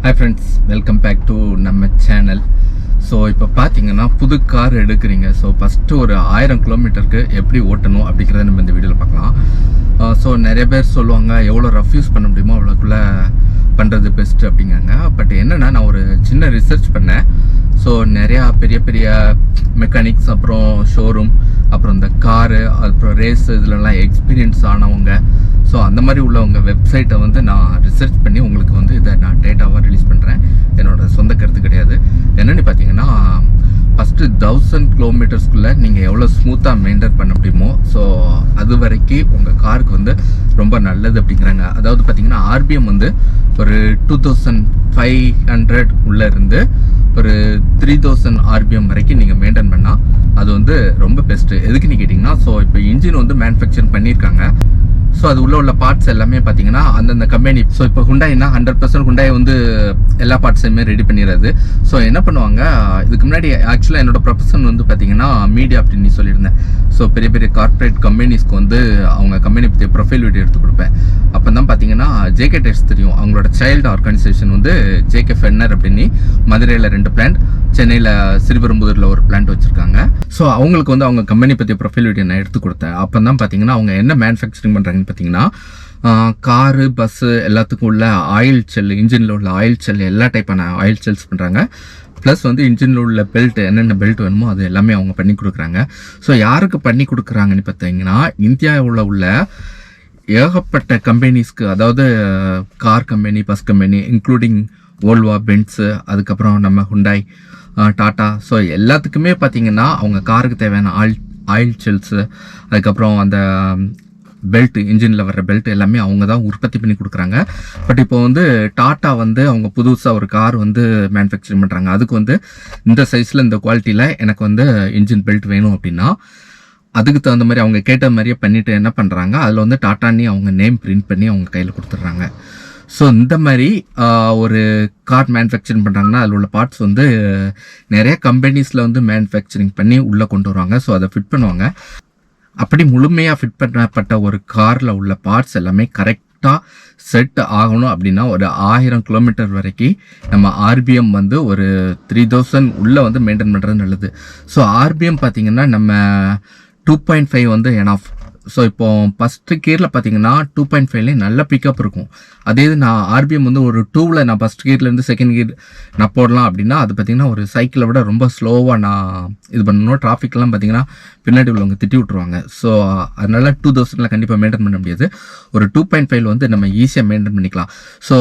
Hi friends, welcome back to நம்ம channel. So இப்போ பார்த்தீங்கன்னா புது கார் எடுக்கிறீங்க. ஸோ ஃபஸ்ட்டு ஒரு 1000 கிலோமீட்டருக்கு எப்படி ஓட்டணும் அப்படிங்கிறத நம்ம இந்த வீடியோவில் பார்க்கலாம். ஸோ நிறைய பேர் சொல்லுவாங்க எவ்வளோ ரஃப் யூஸ் பண்ண முடியுமோ அவ்வளோக்குள்ளே பண்ணுறது பெஸ்ட்டு அப்படிங்காங்க. பட் என்னென்னா நான் ஒரு சின்ன ரிசர்ச் பண்ணேன். ஸோ நிறையா பெரிய பெரிய மெக்கானிக்ஸ், அப்புறம் ஷோரூம், அப்புறம் இந்த காரு, அப்புறம் ரேஸ் இதிலலாம் எக்ஸ்பீரியன்ஸ் ஆனவங்க, ஸோ அந்த மாதிரி உள்ளவங்க வெப்சைட்டை வந்து நான் ரிசர்ச் பண்ணி உங்களுக்கு வந்து இதை நான் டேட்டாவாக ரிலீஸ் பண்ணுறேன். என்னோடய சொந்த கருத்து கிடையாது. என்னென்னு பார்த்தீங்கன்னா, ஃபஸ்ட்டு 1000 கிலோமீட்டர்ஸ்குள்ளே நீங்கள் எவ்வளோ ஸ்மூத்தாக மெயின்டைன் பண்ண முடியுமோ ஸோ அது வரைக்கும் உங்கள் காருக்கு வந்து ரொம்ப நல்லது அப்படிங்கிறாங்க. அதாவது பார்த்தீங்கன்னா ஆர்பிஎம் வந்து ஒரு 2500 உள்ளே இருந்து ஒரு 3000 ஆர்பிஎம் வரைக்கும் நீங்கள் மெயின்டைன் பண்ணால் அது வந்து ரொம்ப பெஸ்ட்டு. எதுக்குன்னு கேட்டிங்கன்னா, ஸோ இப்போ இன்ஜின் வந்து மேனுஃபேக்சர் பண்ணியிருக்காங்க. ஸோ அது உள்ள பார்ட்ஸ் எல்லாமே பார்த்தீங்கன்னா அந்தந்த கம்பெனி, ஸோ இப்போ ஹுண்டாய்னா 100% ஹுண்டாய் வந்து எல்லா பார்ட்ஸையுமே ரெடி பண்ணிடுறது. ஸோ என்ன பண்ணுவாங்க, இதுக்கு முன்னாடி ஆக்சுவலாக என்னோட ப்ரொஃபஷன் வந்து பார்த்தீங்கன்னா மீடியா அப்படின்னு சொல்லியிருந்தேன். ஸோ பெரிய பெரிய கார்ப்பரேட் கம்பெனிஸ்க்கு வந்து அவங்க கம்பெனி பற்றி ப்ரொஃபைல் வீடியோ எடுத்து கொடுப்பேன். அப்போ தான் பார்த்தீங்கன்னா ஜேகே டெஸ்ட் தெரியும், அவங்களோட சைல்டு ஆர்கனைசேஷன் வந்து ஜேகே ஃபென்னர் அப்படின்னு மதுரையில் 2 பிளான்ட், சென்னையில் ஸ்ரீபெரும்புதூரில் ஒரு பிளான்ட் வச்சுருக்காங்க. ஸோ அவங்களுக்கு வந்து அவங்க கம்பெனி பற்றி ப்ரொஃபைல் வீடியோ நான் எடுத்து கொடுத்தேன். அப்போ தான் பார்த்தீங்கன்னா அவங்க என்ன மேனுஃபேக்சரிங் பண்ணுறாங்கன்னு பார்த்தீங்கன்னா, காரு, பஸ்ஸு எல்லாத்துக்கும் உள்ள ஆயில் செல், இன்ஜினில் உள்ள ஆயில் செல், எல்லா டைப்பான ஆயில் செல்ஸ் பண்ணுறாங்க. ப்ளஸ் வந்து இன்ஜினில் உள்ள பெல்ட், என்னென்ன பெல்ட் வேணுமோ அது எல்லாமே அவங்க பண்ணி கொடுக்குறாங்க. ஸோ யாருக்கு பண்ணி கொடுக்குறாங்கன்னு பார்த்தீங்கன்னா, இந்தியாவில் உள்ள ஏகப்பட்ட கம்பெனிஸ்க்கு, அதாவது car company, bus company, including Volvo, Benz, அதுக்கப்புறம் நம்ம ஹுண்டாய், டாட்டா, ஸோ எல்லாத்துக்குமே பார்த்தீங்கன்னா அவங்க காருக்கு தேவையான ஆயில் செல்ஸு, அதுக்கப்புறம் அந்த பெல்ட், இன்ஜினில் வர்ற பெல்ட் எல்லாமே அவங்க தான் உற்பத்தி பண்ணி கொடுக்குறாங்க. பட் இப்போ வந்து டாட்டா வந்து அவங்க புதுசாக ஒரு கார் வந்து மேனுஃபேக்சரிங் பண்ணுறாங்க. அதுக்கு வந்து இந்த சைஸில், இந்த குவாலிட்டியில் எனக்கு வந்து இன்ஜின் பெல்ட் வேணும் அப்படின்னா அதுக்கு தகுந்த மாதிரி அவங்க கேட்ட மாதிரியே பண்ணிவிட்டு என்ன பண்ணுறாங்க, அதில் வந்து டாட்டான்னு அவங்க நேம் பிரிண்ட் பண்ணி அவங்க கையில் கொடுத்துட்றாங்க. ஸோ இந்த மாதிரி ஒரு கார் மேனுஃபேக்சரிங் பண்ணுறாங்கன்னா அதில் உள்ள பார்ட்ஸ் வந்து நிறைய கம்பெனிஸில் வந்து மேனுஃபேக்சரிங் பண்ணி உள்ளே கொண்டு வருவாங்க. ஸோ அதை ஃபிட் பண்ணுவாங்க. அப்படி முழுமையாக ஃபிட் பண்ணப்பட்ட ஒரு காரில் உள்ள பார்ட்ஸ் எல்லாமே கரெக்டாக செட் ஆகணும் அப்படின்னா ஒரு 1000 கிலோமீட்டர் வரைக்கும் நம்ம ஆர்பிஎம் வந்து ஒரு 3000 உள்ளே வந்து மெயின்டைன் பண்ணுறது நல்லது. ஸோ ஆர்பிஎம் பார்த்திங்கன்னா நம்ம 2.5 வந்து எனாஃப். ஸோ இப்போ ஃபஸ்ட்டு கியரில் பார்த்தீங்கன்னா 2.5லேயே நல்ல பிக்கப் இருக்கும். அதே இது நான் ஆர்பிஎம் வந்து ஒரு 2ல் நான் ஃபஸ்ட் கியர்லேருந்து செகண்ட் கியர் நான் போடலாம் அப்படின்னா அது பார்த்திங்கன்னா ஒரு சைக்கிளை விட ரொம்ப ஸ்லோவாக நான் இது பண்ணணும். டிராஃபிக்லாம் பார்த்திங்கன்னா பின்னாடி உள்ளவங்க திட்டி விட்ருவாங்க. ஸோ அதனால் 2000ல் கண்டிப்பாக மெயின்டைன் பண்ண முடியாது. ஒரு 2.5 வந்து நம்ம ஈஸியாக மெயின்டைன் பண்ணிக்கலாம். ஸோ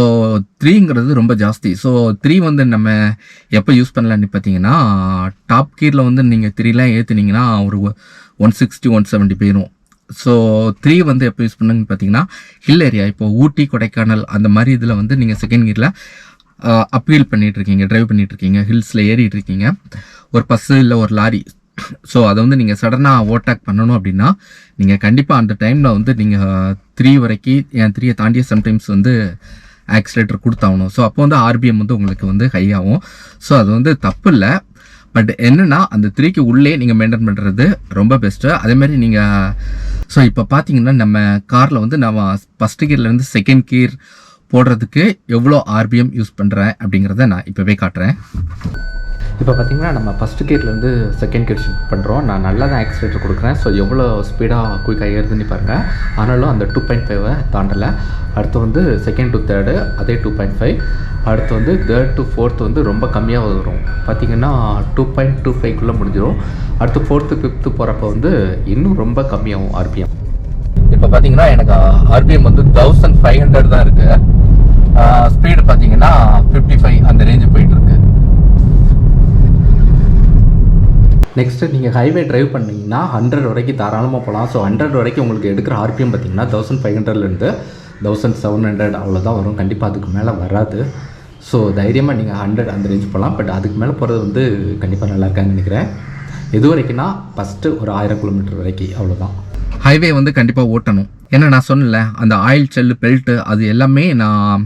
3ங்கிறது ரொம்ப ஜாஸ்தி. ஸோ 3 வந்து நம்ம எப்போ யூஸ் பண்ணலான்னு பார்த்தீங்கன்னா, டாப் கியரில் வந்து நீங்கள் 3லாம் ஏற்றுனீங்கன்னா ஒரு 160, 170 போயிடும். ஸோ 3 வந்து எப்போ யூஸ் பண்ணுங்கன்னு பார்த்தீங்கன்னா, ஹில் ஏரியா, இப்போ ஊட்டி, கொடைக்கானல் அந்த மாதிரி இதில் வந்து நீங்கள் செகண்ட் கியரில் அப்பீல் பண்ணிகிட்ருக்கீங்க, ட்ரைவ் பண்ணிகிட்ருக்கீங்க, ஹில்ஸில் ஏறிட்டு இருக்கீங்க, ஒரு பஸ்ஸு இல்லை ஒரு லாரி. ஸோ அதை வந்து நீங்கள் சடனாக ஓவர்டேக் பண்ணணும் அப்படின்னா நீங்கள் கண்டிப்பாக அந்த டைமில் வந்து நீங்கள் 3 வரைக்கும், என் 3 தாண்டிய சம்டைம்ஸ் வந்து ஆக்சிலேட்டர் கொடுத்தாகணும். ஸோ அப்போ வந்து ஆர்பிஎம் வந்து உங்களுக்கு வந்து ஹை ஆகும். ஸோ அது வந்து தப்பு இல்லை. பட் என்னென்னா அந்த 3க்கு உள்ளே நீங்கள் மெயின்டைன் பண்ணுறது ரொம்ப பெஸ்ட்டு. அதேமாதிரி நீங்கள் ஸோ இப்போ பார்த்தீங்கன்னா நம்ம காரில் வந்து நம்ம ஃபஸ்ட்டு கியர்லேருந்து செகண்ட் கியர் போடுறதுக்கு எவ்வளோ ஆர்பிஎம் யூஸ் பண்ணுறேன் அப்படிங்கிறத நான் இப்போவே காட்டுறேன். இப்போ பார்த்தீங்கன்னா நம்ம ஃபஸ்ட்டு கியர்லேருந்து செகண்ட் கியர் ஷிஃப்ட் பண்ணுறோம். நான் நல்லா தான் ஆக்சிலேட்டர் கொடுக்குறேன். ஸோ எவ்வளோ ஸ்பீடாக குயிக்காக ஏறுதுன்னு பாருங்கள். ஆனாலும் அந்த 2.5 தாண்டலை. அடுத்து வந்து செகண்ட் டு தேர்டு அதே 2.5. அடுத்து வந்து தேர்ட் டு ஃபோர்த்து வந்து ரொம்ப கம்மியாக வரும். பார்த்திங்கன்னா 2.25க்குள்ளே முடிஞ்சிடும். அடுத்து 4th, 5th போகிறப்ப வந்து இன்னும் ரொம்ப கம்மியாகும் ஆர்பிஎம். இப்போ பார்த்தீங்கன்னா எனக்கு ஆர்பிஎம் வந்து 1500 தான் இருக்குது. ஸ்பீடு பார்த்தீங்கன்னா 55 அந்த ரேஞ்சு போயிட்டுருக்கு. நெக்ஸ்ட்டு நீங்கள் ஹைவே ட்ரைவ் பண்ணிங்கன்னா 100 வரைக்கும் தாராளமாக போகலாம். ஸோ 100 வரைக்கும் உங்களுக்கு எடுக்கிற ஆர்பிஎம் பார்த்திங்கன்னா 1500லேருந்து 1700 அவ்வளோதான் வரும். கண்டிப்பாக அதுக்கு மேலே வராது. ஸோ தைரியமாக நீங்கள் 100 அந்த ரேஞ்ச் போகலாம். பட் அதுக்கு மேலே போகிறது வந்து கண்டிப்பாக நல்லா இருக்கான்னு நினைக்கிறேன். இது வரைக்கும்னா ஃபஸ்ட்டு ஒரு 1000 கிலோமீட்டர் வரைக்கும் அவ்வளோதான். ஹைவே வந்து கண்டிப்பாக ஓட்டணும். ஏன்னா நான் சொன்னல அந்த ஆயில் செல்லு பெல்ட்டு அது எல்லாமே நான்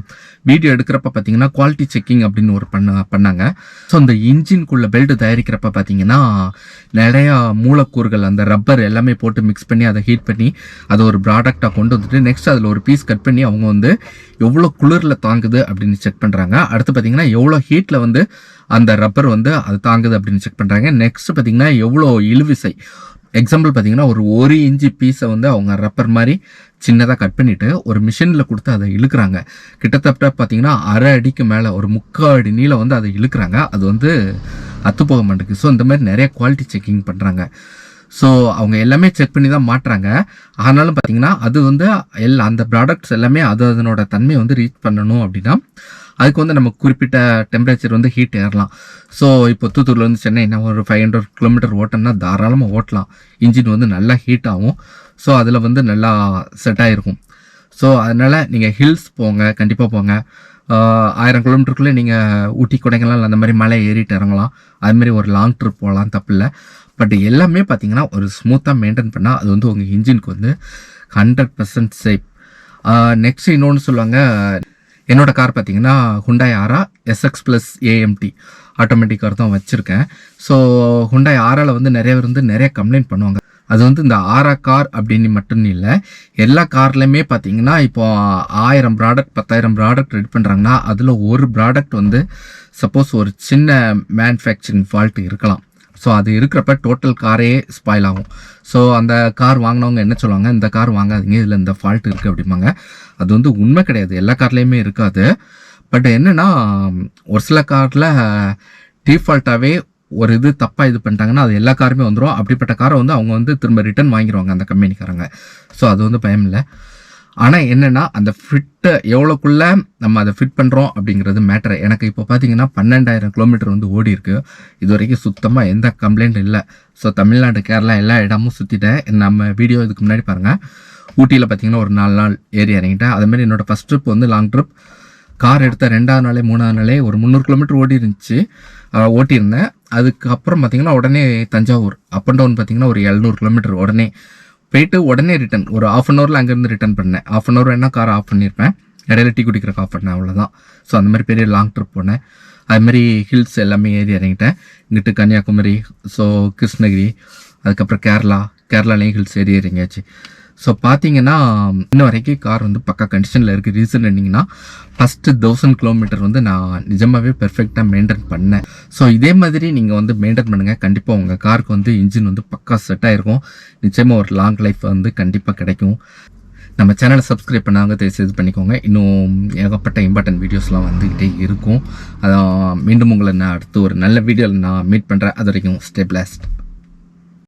வீடியோ எடுக்கிறப்ப பார்த்தீங்கன்னா குவாலிட்டி செக்கிங் அப்படின்னு ஒரு பண்ணாங்க. ஸோ அந்த இன்ஜின்குள்ள பெல்ட் தயாரிக்கிறப்ப பார்த்தீங்கன்னா நிறையா மூலக்கூறுகள் அந்த ரப்பர் எல்லாமே போட்டு மிக்ஸ் பண்ணி அதை ஹீட் பண்ணி அதை ஒரு ப்ராடக்டாக கொண்டு வந்துட்டு நெக்ஸ்ட் அதில் ஒரு பீஸ் கட் பண்ணி அவங்க வந்து எவ்வளோ குளிரில் தாங்குது அப்படின்னு செக் பண்ணுறாங்க. அடுத்து பார்த்தீங்கன்னா எவ்வளோ ஹீட்டில் வந்து அந்த ரப்பர் வந்து அது தாங்குது அப்படின்னு செக் பண்ணுறாங்க. நெக்ஸ்ட் பார்த்தீங்கன்னா எவ்வளோ இழுவிசை, எக்ஸாம்பிள் பார்த்தீங்கன்னா ஒரு இன்ச்சு பீஸை வந்து அவங்க ரப்பர் மாதிரி சின்னதாக கட் பண்ணிவிட்டு ஒரு மிஷினில் கொடுத்து அதை இழுக்கிறாங்க. கிட்டத்தட்ட பார்த்தீங்கன்னா அரை அடிக்கு மேலே ஒரு 3/4 அடி நீளம் வந்து அதை இழுக்கிறாங்க. அது வந்து அத்து போக மாட்டேங்குது. ஸோ இந்த மாதிரி நிறைய குவாலிட்டி செக்கிங் பண்ணுறாங்க. ஸோ அவங்க எல்லாமே செக் பண்ணி தான் மாட்டுறாங்க. ஆனாலும் பார்த்தீங்கன்னா அது வந்து அந்த ப்ராடக்ட்ஸ் எல்லாமே அதனோட தன்மையை வந்து ரீச் பண்ணணும் அப்படின்னா அதுக்கு வந்து நம்ம குறிப்பிட்ட டெம்பரேச்சர் வந்து ஹீட் ஏறலாம். ஸோ இப்போ தூத்துக்குடிலேருந்து சென்னை என்ன ஒரு 500 கிலோமீட்டர் ஓட்டம்னா தாராளமாக ஓட்டலாம். இன்ஜின் வந்து நல்லா ஹீட் ஆகும். ஸோ அதில் வந்து நல்லா செட் ஆகிருக்கும். ஸோ அதனால் நீங்கள் ஹில்ஸ் போங்க, கண்டிப்பாக போங்க. 1000 கிலோமீட்டருக்குள்ளே நீங்கள் ஊட்டி கொடைக்கானல் அந்த மாதிரி மலை ஏறிட்டு இறங்கலாம். அதுமாதிரி ஒரு லாங் ட்ரிப் போகலாம், தப்பில்லை. பட் எல்லாமே பார்த்தீங்கன்னா ஒரு ஸ்மூத்தாக மெயின்டைன் பண்ணால் அது வந்து உங்கள் இன்ஜினுக்கு வந்து 100% சேஃப். நெக்ஸ்ட் இன்னொன்று சொல்லுவாங்க, என்னோட கார் பார்த்தீங்கன்னா ஹுண்டாய் ஆரா SX+ AMT ஆட்டோமேட்டிக் கார் தான் வச்சுருக்கேன். ஸோ ஹுண்டாய் ஆராவில் வந்து நிறைய பேர் வந்து நிறைய கம்ப்ளைண்ட் பண்ணுவாங்க. அது வந்து இந்த ஆரா கார் அப்படின்னு மட்டும் இல்லை, எல்லா கார்லையுமே பார்த்தீங்கன்னா இப்போ 1000 ப்ராடக்ட் 10,000 ப்ராடக்ட் ரெடி பண்ணுறாங்கன்னா அதில் ஒரு ப்ராடக்ட் வந்து சப்போஸ் ஒரு சின்ன மேனுஃபேக்சரிங் ஃபால்ட் இருக்கலாம். ஸோ அது இருக்கிறப்ப டோட்டல் காரே ஸ்பாயில் ஆகும். ஸோ அந்த கார் வாங்கினவங்க என்ன சொல்லுவாங்க, இந்த கார் வாங்காதீங்க, இதில் இந்த ஃபால்ட் இருக்குது அப்படிம்பாங்க. அது வந்து உண்மை கிடையாது, எல்லா கார்லேயுமே இருக்காது. பட் என்னென்னா ஒரு சில காரில் டிஃபால்ட்டாகவே ஒரு இது தப்பாக இது பண்ணிட்டாங்கன்னா அது எல்லா காருமே வந்துடும். அப்படிப்பட்ட காரை வந்து அவங்க வந்து திரும்ப ரிட்டர்ன் வாங்கிடுவாங்க அந்த கம்பெனிக்காரங்க. ஸோ அது வந்து பயம் இல்லை. ஆனால் என்னென்னா அந்த ஃபிட்டை எவ்வளோக்குள்ளே நம்ம அதை ஃபிட் பண்ணுறோம் அப்படிங்கிறது மேட்டர். எனக்கு இப்போ பார்த்தீங்கன்னா 12,000 கிலோமீட்டர் வந்து ஓடி இருக்குது. இது வரைக்கும் சுத்தமாக எந்த கம்ப்ளைண்ட் இல்லை. ஸோ தமிழ்நாடு, கேரளா எல்லா இடமும் சுற்றிட்டேன். நம்ம வீடியோ இதுக்கு முன்னாடி பாருங்கள். ஊட்டியில் பார்த்தீங்கன்னா ஒரு 4 நாள் ஏறி இறங்கிட்டேன். அதுமாதிரி என்னோடய ஃபஸ்ட் ட்ரிப் வந்து லாங் ட்ரிப். கார் எடுத்த 2ஆவது நாளே 3ஆவது நாளே ஒரு 300 கிலோமீட்டர் ஓட்டியிருந்தேன். அதுக்கப்புறம் பார்த்தீங்கன்னா உடனே தஞ்சாவூர் அப் அண்ட் டவுன் பார்த்தீங்கன்னா ஒரு 700 கிலோமீட்டர் உடனே போயிட்டு உடனே ரிட்டன் ஒரு 1/2 ஹவரில் அங்கேருந்து ரிட்டன் பண்ணேன். 1/2 ஹவர் வேணால் காரை ஆஃப் பண்ணியிருப்பேன், இடையில டீ குடிக்கிறக்கு ஆஃப் பண்ணேன், அவ்வளோதான். ஸோ அந்த மாதிரி பெரிய லாங் ட்ரிப் போனேன். அதுமாதிரி ஹில்ஸ் எல்லாமே ஏறி இறங்கிட்டேன். இங்கிட்டு கன்னியாகுமரி, ஸோ கிருஷ்ணகிரி, அதுக்கப்புறம் கேரளாலேயும் ஹில்ஸ் ஏறி இறங்கியாச்சு. ஸோ பார்த்தீங்கன்னா இன்ன வரைக்கும் கார் வந்து பக்கா கண்டிஷனில் இருக்குது. ரீசன் என்னங்கன்னா ஃபஸ்ட்டு 1000 கிலோமீட்டர் வந்து நான் நிஜமாகவே பெர்ஃபெக்டாக மெயின்டைன் பண்ணேன். ஸோ இதே மாதிரி நீங்கள் வந்து மெயின்டைன் பண்ணுங்கள். கண்டிப்பாக உங்கள் காருக்கு வந்து இன்ஜின் வந்து பக்கா செட் ஆகிருக்கும். நிச்சயமாக ஒரு லாங் லைஃப் வந்து கண்டிப்பாக கிடைக்கும். நம்ம சேனலை சப்ஸ்கிரைப் பண்ணாங்க தயவுசெய்து பண்ணிக்கோங்க. இன்னும் ஏகப்பட்ட இம்பார்ட்டன்ட் வீடியோஸ்லாம் வந்துக்கிட்டே இருக்கும். அதான் மீண்டும் உங்களை நான் அடுத்து ஒரு நல்ல வீடியோவில் நான் மீட் பண்ணுறேன். அது வரைக்கும் ஸ்டே பிளஸ்ட்.